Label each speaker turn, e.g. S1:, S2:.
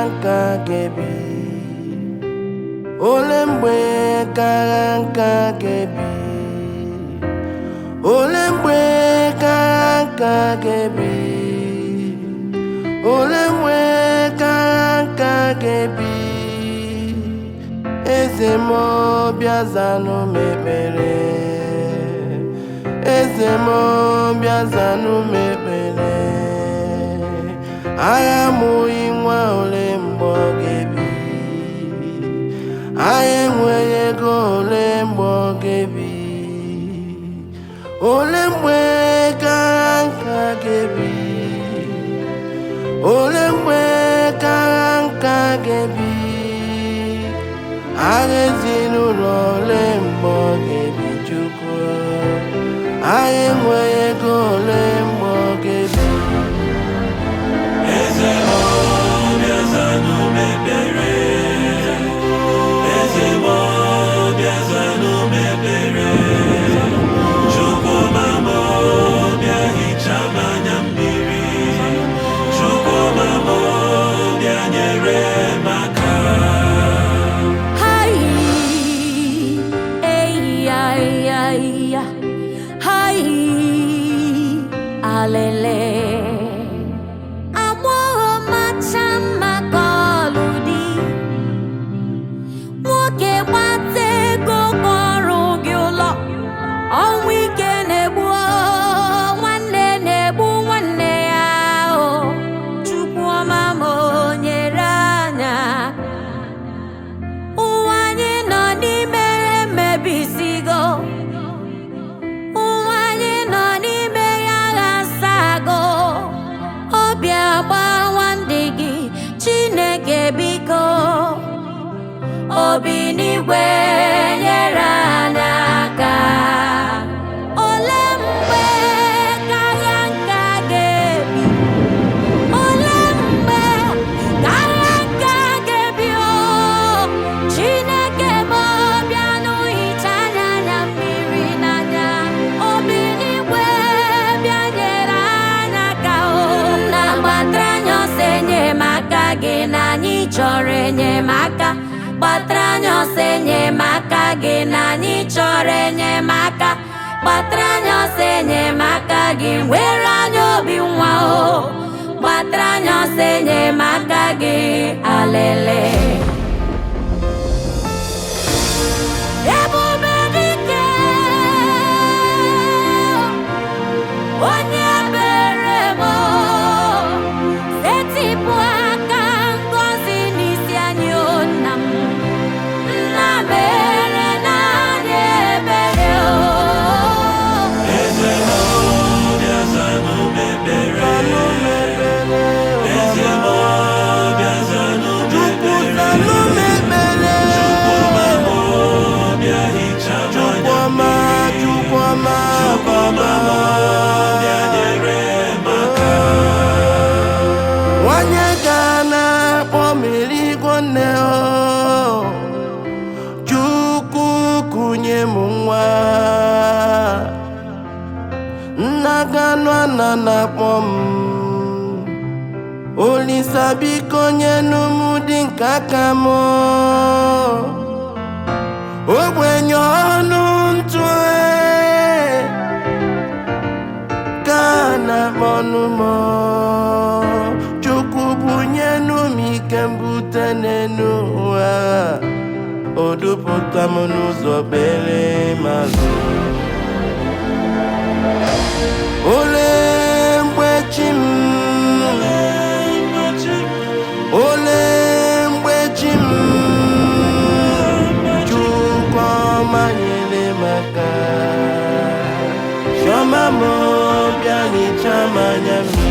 S1: nka gebi ole mgbe kara nka gebi ole mgbe kara nka gebi ole mgbe kara nka gebi eze m bịa zanụ m ekpere eze m bịa zanụ m ekpere agha amụghị nwa ole mgbe ọ ga-ebi anyị enweghị ego ole mgbe ọ ga-ebi ole mgbe kara nka ga-ebi ole mgbe kara nka ga-ebi agha ezinụlọ ole mgbe ọ ga-ebi Chukwu anyị enweghị ego ole mgbe ọ ga-ebi
S2: Eze m bịa zanụ m ekpere Eze m bịa zanụ m ekpere Chukwuma m bịa hichaa m anya mmiri Chukwuma m bịa nyere m aka
S3: Alele agbọghọ macha mma ka ọlụ dị nwoke gbata ego kpọrọ gị ụlọ ọnwụ ike na-egbu nwanne na-egbu nwanne ya o Chukwuma m nyere anya ụwa anyị nọ n'ime emebisigo biko obi n'igwe nyere anyị aka ole mgbe kara nka ga-ebi ole mgbe kara nka ga-ebi Chineke m bịa n'hicha anya mmiri n'anya obi n'igwe bịa nyere anyị aka na-agbatara anyị ọsọ enyemaka gị na anyị chọrọ enyemaka gbatara anyị ọsọ enyemaka gị na anyị chọrọ enyemaka gbatara anyị ọsọ enyemaka gị nwere anyị obi nwa o gbatara anyị ọsọ enyemaka gị alele ebube dike onye ebere m setịpụ aka ngọzi n'isi anyị o nna m nna mere n'anya ebere o
S2: Eze m bịa zanụ m ekpere Eze m bịa zanụ m ekpere Chukwuma m bịa hichaa m anya mmiri Chukwuma m bịa nyere m aka
S1: nwanyị ga na-akpọ mmiri igwe nne Chukwu kunye m nwa nna ganụ ana na-akpọ m Olisa biko nyenụ m dị nke aka m ogbenye ọnụ ntụ ka na-akpọ ọnụ m Chukwu bunyenụ m ike mbute n'enu ụwa o dupụta m n'ụzọ kpere mazụ ole mgbe chi m ole mgbe chi m Chukwuma nyere m aka Chioma m bịa hichaa m anya mmiri